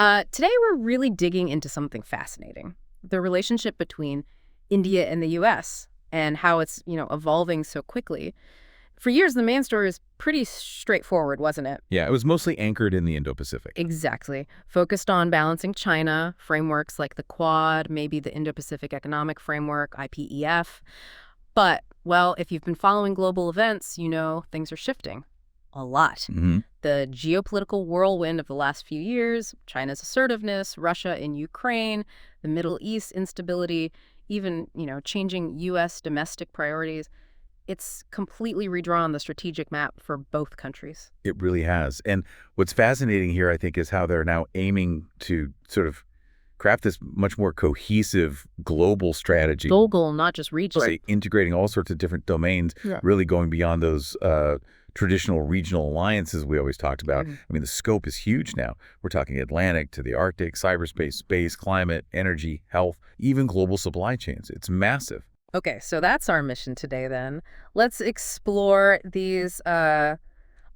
Today we're really digging into something fascinating, the relationship between India and the U.S. and how it's, evolving so quickly. For years, the main story was pretty straightforward, wasn't it? Yeah, it was mostly anchored in the Indo-Pacific. Exactly. Focused on balancing China, frameworks like the Quad, maybe the Indo-Pacific Economic Framework, IPEF. But, well, if you've been following global events, things are shifting. A lot. The geopolitical whirlwind of the last few years, China's assertiveness, Russia in Ukraine, the Middle East instability, even, changing U.S. domestic priorities. It's completely redrawn the strategic map for both countries. It really has. And what's fascinating here, I think, is how they're now aiming to sort of craft this much more cohesive global strategy. Global, not just regional. Right. Integrating all sorts of different domains, really going beyond those traditional regional alliances we always talked about. I mean, the scope is huge now. We're talking Atlantic to the Arctic, cyberspace, space, climate, energy, health, even global supply chains. It's massive. Okay, so that's our mission today then. Let's explore these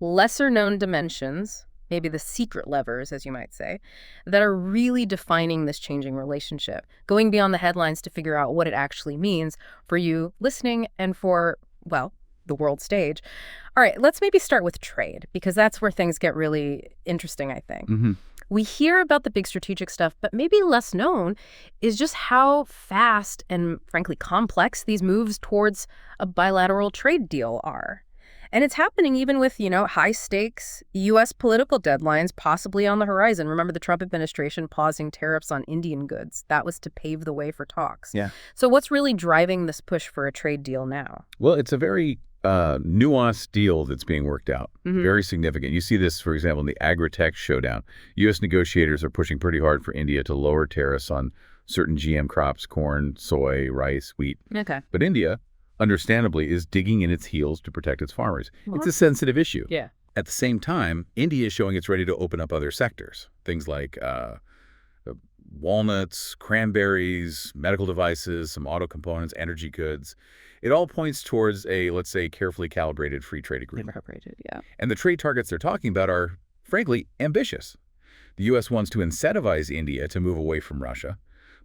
lesser-known dimensions, maybe the secret levers, as you might say, that are really defining this changing relationship, going beyond the headlines to figure out what it actually means for you listening and for, well, the world stage. All right, let's maybe start with trade, because that's where things get really interesting, I think. We hear about the big strategic stuff, but maybe less known is just how fast and, frankly, complex these moves towards a bilateral trade deal are. And it's happening even with, high-stakes U.S. political deadlines possibly on the horizon. Remember the Trump administration pausing tariffs on Indian goods? That was to pave the way for talks. Yeah. So what's really driving this push for a trade deal now? Well, it's a very nuanced deal that's being worked out. Very significant. You see this, for example, in the agri-tech showdown. U.S. negotiators are pushing pretty hard for India to lower tariffs on certain GM crops, corn, soy, rice, wheat. Okay. But India, understandably, is digging in its heels to protect its farmers. It's a sensitive issue. Yeah. At the same time, India is showing it's ready to open up other sectors. Things like walnuts, cranberries, medical devices, some auto components, energy goods. It all points towards a, let's say, carefully calibrated free trade agreement. Yeah. And the trade targets they're talking about are, frankly, ambitious. The U.S. wants to incentivize India to move away from Russia,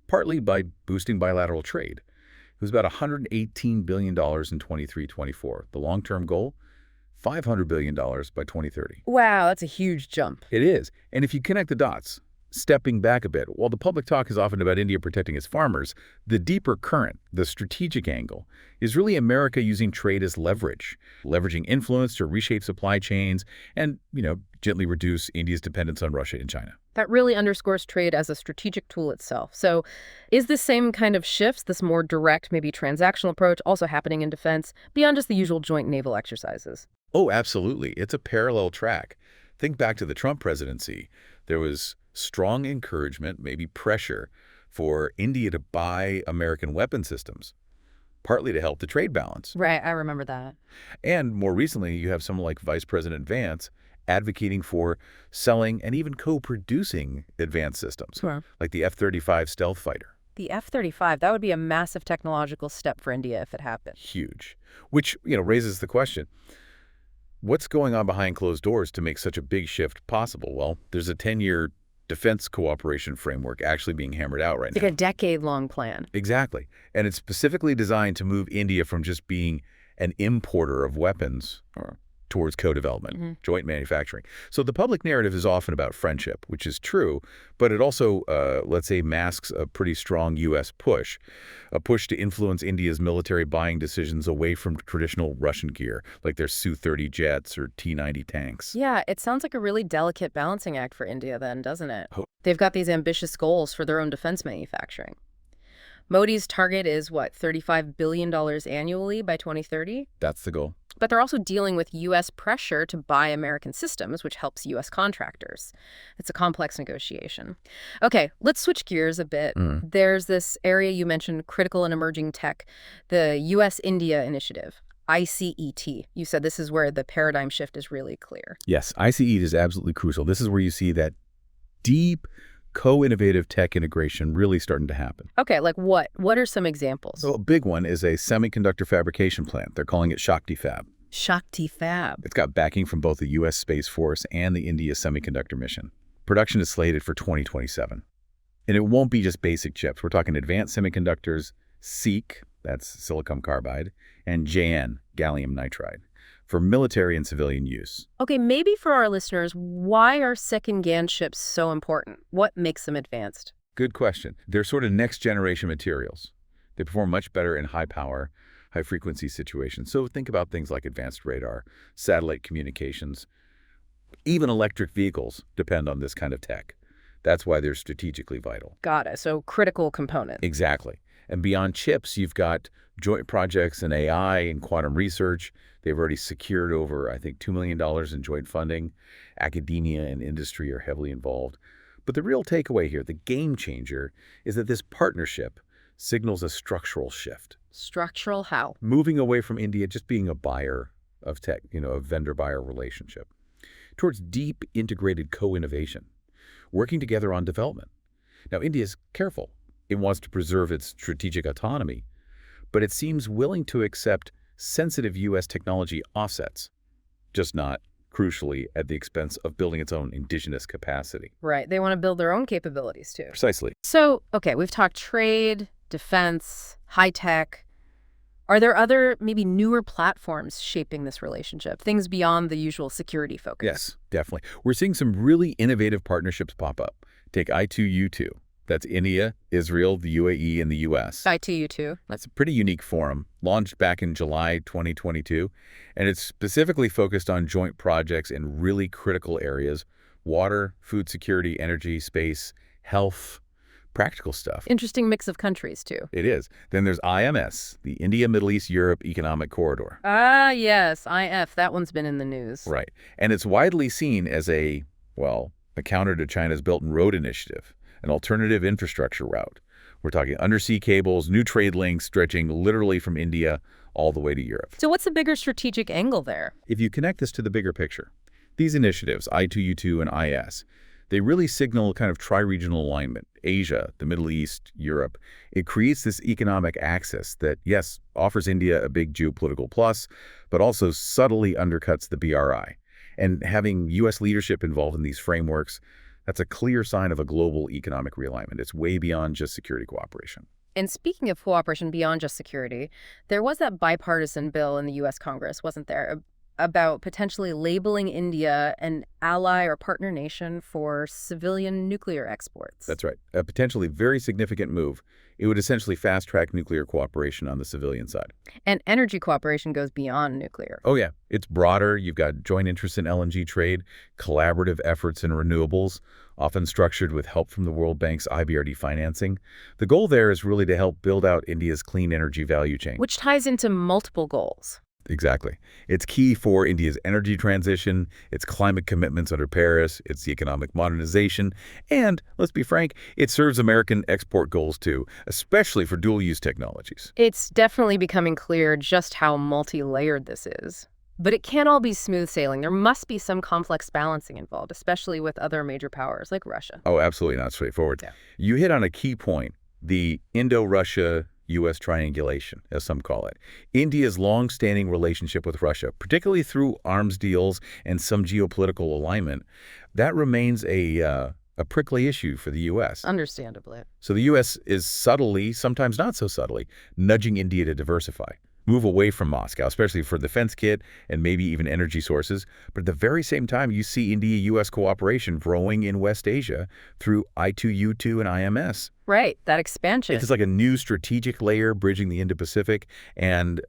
partly by boosting bilateral trade. It was about $118 billion in 23-24. The long-term goal, $500 billion by 2030. Wow, that's a huge jump. It is. And if you connect the dots, stepping back a bit, while the public talk is often about India protecting its farmers, the deeper current, the strategic angle, is really America using trade as leverage, leveraging influence to reshape supply chains and, gently reduce India's dependence on Russia and China. That really underscores trade as a strategic tool itself. So is this same kind of shifts, this more direct, maybe transactional approach, also happening in defense beyond just the usual joint naval exercises? Oh, absolutely. It's a parallel track. Think back to the Trump presidency. There was strong encouragement, maybe pressure, for India to buy American weapon systems, partly to help the trade balance. Right, I remember that. And more recently, you have someone like Vice President Vance advocating for selling and even co-producing advanced systems, like the F-35 stealth fighter. The F-35, that would be a massive technological step for India if it happened. Huge. Which, raises the question, what's going on behind closed doors to make such a big shift possible? Well, there's a 10-year defense cooperation framework actually being hammered out right now. Like a decade-long plan. Exactly. And it's specifically designed to move India from just being an importer of weapons towards co-development, joint manufacturing. So the public narrative is often about friendship, which is true, but it also, let's say, masks a pretty strong U.S. push, a push to influence India's military buying decisions away from traditional Russian gear, like their Su-30 jets or T-90 tanks. Yeah, it sounds like a really delicate balancing act for India then, doesn't it? They've got these ambitious goals for their own defense manufacturing. Modi's target is, $35 billion annually by 2030? That's the goal. But they're also dealing with U.S. pressure to buy American systems, which helps U.S. contractors. It's a complex negotiation. Okay, let's switch gears a bit. There's this area you mentioned, critical and emerging tech, the U.S.-India initiative, ICET. You said this is where the paradigm shift is really clear. Yes, ICET is absolutely crucial. This is where you see that deep co-innovative tech integration really starting to happen. Okay, like what? What are some examples? So a big one is a semiconductor fabrication plant. They're calling it Shakti Fab. Shakti Fab. It's got backing from both the U.S. Space Force and the India Semiconductor mission. Production is slated for 2027. And it won't be just basic chips. We're talking advanced semiconductors, SiC, that's silicon carbide, and JN, gallium nitride, for military and civilian use. Okay, maybe for our listeners, why are second GaN chips so important? What makes them advanced? Good question. They're sort of next-generation materials. They perform much better in high-power, high-frequency situations. So think about things like advanced radar, satellite communications. Even electric vehicles depend on this kind of tech. That's why they're strategically vital. Got it. So critical component. Exactly. And beyond chips, you've got joint projects in AI and quantum research. They've already secured over, I think, $2 million in joint funding. Academia and industry are heavily involved. But the real takeaway here, the game changer, is that this partnership signals a structural shift. Structural how? Moving away from India just being a buyer of tech, a vendor-buyer relationship, towards deep integrated co-innovation, working together on development. Now, India's careful. It wants to preserve its strategic autonomy, but it seems willing to accept sensitive U.S. technology offsets, just not, crucially, at the expense of building its own indigenous capacity. Right. They want to build their own capabilities, too. Precisely. So, okay, we've talked trade, defense, high tech. Are there other, maybe newer platforms shaping this relationship, things beyond the usual security focus? Yes, definitely. We're seeing some really innovative partnerships pop up. Take I2U2. That's India, Israel, the UAE, and the U.S. I2U2. That's a pretty unique forum, launched back in July 2022, and it's specifically focused on joint projects in really critical areas: water, food security, energy, space, health, practical stuff. Interesting mix of countries, too. It is. Then there's IMS, the India, Middle East, Europe Economic Corridor. Ah, yes, IF. That one's been in the news. Right. And it's widely seen as a counter to China's Belt and Road Initiative, an alternative infrastructure route. We're talking undersea cables, new trade links stretching literally from India all the way to Europe. So what's the bigger strategic angle there? If you connect this to the bigger picture, these initiatives, I2U2 and IS, they really signal kind of tri-regional alignment. Asia, the Middle East, Europe. It creates this economic axis that, yes, offers India a big geopolitical plus, but also subtly undercuts the BRI. And having U.S. leadership involved in these frameworks, that's a clear sign of a global economic realignment. It's way beyond just security cooperation. And speaking of cooperation beyond just security, there was that bipartisan bill in the U.S. Congress, wasn't there, about potentially labeling India an ally or partner nation for civilian nuclear exports. That's right. A potentially very significant move. It would essentially fast-track nuclear cooperation on the civilian side. And energy cooperation goes beyond nuclear. Oh, yeah. It's broader. You've got joint interests in LNG trade, collaborative efforts in renewables, often structured with help from the World Bank's IBRD financing. The goal there is really to help build out India's clean energy value chain. Which ties into multiple goals. Exactly. It's key for India's energy transition, its climate commitments under Paris, its economic modernization, and, let's be frank, it serves American export goals too, especially for dual-use technologies. It's definitely becoming clear just how multi-layered this is. But it can't all be smooth sailing. There must be some complex balancing involved, especially with other major powers like Russia. Oh, absolutely not straightforward. Yeah. You hit on a key point, the Indo-Russia U.S. triangulation, as some call it. India's long-standing relationship with Russia, particularly through arms deals and some geopolitical alignment, that remains a prickly issue for the U.S. Understandably. So the U.S. is subtly, sometimes not so subtly, nudging India to diversify, move away from Moscow, especially for defense kit and maybe even energy sources. But at the very same time, you see India-U.S. cooperation growing in West Asia through I2U2 and IMS. Right, that expansion. It's like a new strategic layer bridging the Indo-Pacific and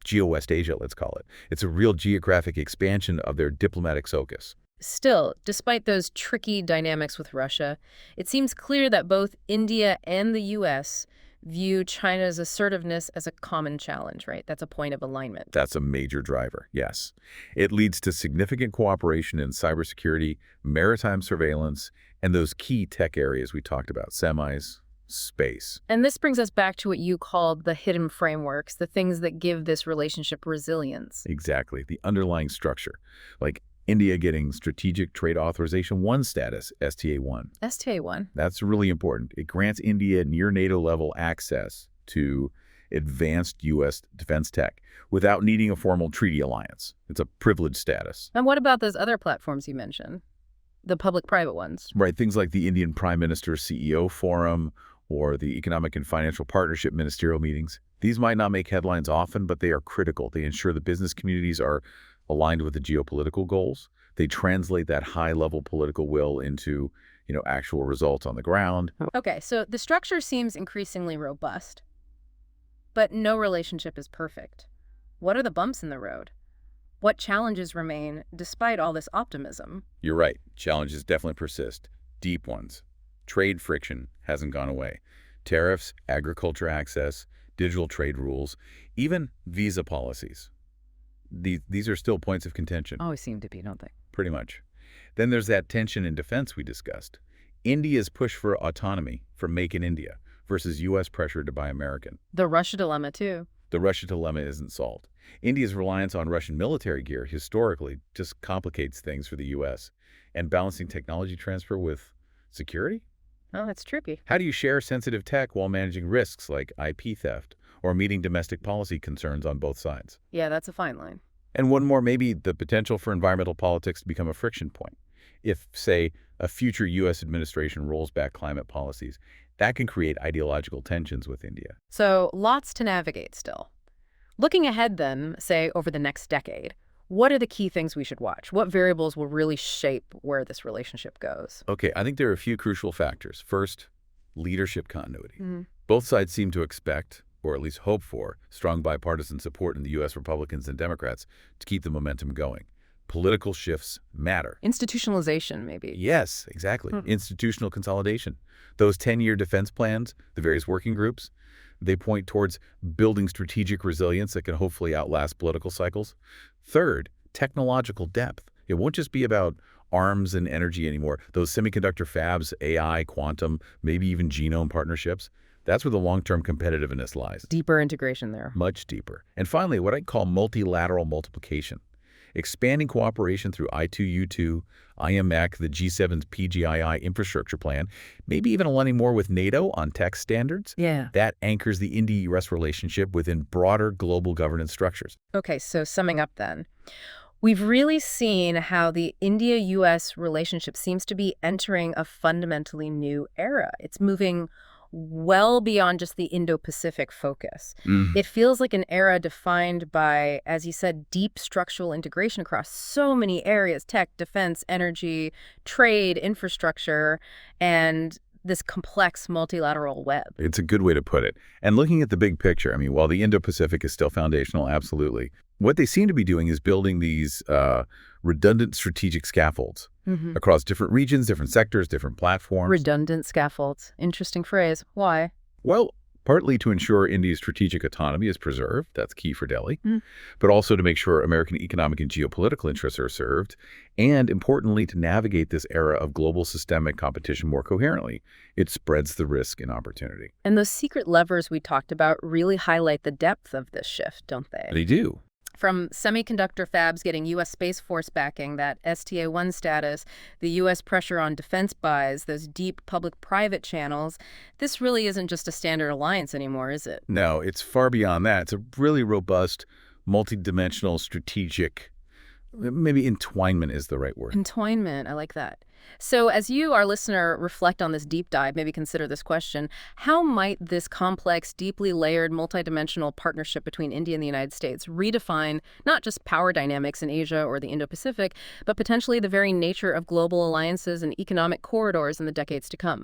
Geo-West Asia, let's call it. It's a real geographic expansion of their diplomatic focus. Still, despite those tricky dynamics with Russia, it seems clear that both India and the U.S. view China's assertiveness as a common challenge, right? That's a point of alignment. That's a major driver, yes. It leads to significant cooperation in cybersecurity, maritime surveillance, and those key tech areas we talked about, semis, space. And this brings us back to what you called the hidden frameworks, the things that give this relationship resilience. Exactly, the underlying structure, like India getting Strategic Trade Authorization 1 status, STA1. STA1. That's really important. It grants India near NATO-level access to advanced U.S. defense tech without needing a formal treaty alliance. It's a privileged status. And what about those other platforms you mentioned? the public-private ones. Right, things like the Indian Prime Minister CEO Forum or the Economic and Financial Partnership Ministerial Meetings. These might not make headlines often, but they are critical. They ensure the business communities are aligned with the geopolitical goals. They translate that high-level political will into, actual results on the ground. Okay, so the structure seems increasingly robust, but no relationship is perfect. What are the bumps in the road? What challenges remain despite all this optimism? You're right. Challenges definitely persist. Deep ones. Trade friction hasn't gone away. Tariffs, agriculture access, digital trade rules, even visa policies. These are still points of contention. Always seem to be, don't they? Pretty much. Then there's that tension in defense we discussed. India's push for autonomy, for Make in India, versus U.S. pressure to buy American. The Russia dilemma, too. The Russia dilemma isn't solved. India's reliance on Russian military gear historically just complicates things for the U.S. And balancing technology transfer with security? Oh, that's tricky. How do you share sensitive tech while managing risks like IP theft or meeting domestic policy concerns on both sides? Yeah, that's a fine line. And one more, maybe the potential for environmental politics to become a friction point. If, say, a future U.S. administration rolls back climate policies, that can create ideological tensions with India. So lots to navigate still. Looking ahead then, say over the next decade, what are the key things we should watch? What variables will really shape where this relationship goes? Okay, I think there are a few crucial factors. First, leadership continuity. Both sides seem to expect, or at least hope for, strong bipartisan support in the U.S. Republicans and Democrats to keep the momentum going. Political shifts matter. Institutionalization, maybe. Yes, exactly. Institutional consolidation. Those 10-year defense plans, the various working groups, they point towards building strategic resilience that can hopefully outlast political cycles. Third, technological depth. It won't just be about arms and energy anymore. Those semiconductor fabs, AI, quantum, maybe even genome partnerships. That's where the long-term competitiveness lies. Deeper integration there. Much deeper. And finally, what I'd call multilateral multiplication. Expanding cooperation through I2U2, IMEC, the G7's PGII infrastructure plan, maybe even aligning more with NATO on tech standards. Yeah. That anchors the India-U.S. relationship within broader global governance structures. Okay, so summing up then, we've really seen how the India-U.S. relationship seems to be entering a fundamentally new era. It's moving well beyond just the Indo-Pacific focus. It feels like an era defined by, as you said, deep structural integration across so many areas: tech, defense, energy, trade, infrastructure, and this complex multilateral web. It's a good way to put it. And looking at the big picture, I mean, while the Indo-Pacific is still foundational, absolutely, what they seem to be doing is building these redundant strategic scaffolds across different regions, different sectors, different platforms. Redundant scaffolds. Interesting phrase. Why? Well, partly to ensure India's strategic autonomy is preserved. That's key for Delhi. But also to make sure American economic and geopolitical interests are served. And importantly, to navigate this era of global systemic competition more coherently. It spreads the risk and opportunity. And those secret levers we talked about really highlight the depth of this shift, don't they? They do. From semiconductor fabs getting U.S. Space Force backing, that STA-1 status, the U.S. pressure on defense buys, those deep public-private channels, this really isn't just a standard alliance anymore, is it? No, it's far beyond that. It's a really robust, multidimensional, strategic, maybe entwinement is the right word. Entwinement, I like that. So as you, our listener, reflect on this deep dive, maybe consider this question: how might this complex, deeply layered, multidimensional partnership between India and the United States redefine not just power dynamics in Asia or the Indo-Pacific, but potentially the very nature of global alliances and economic corridors in the decades to come?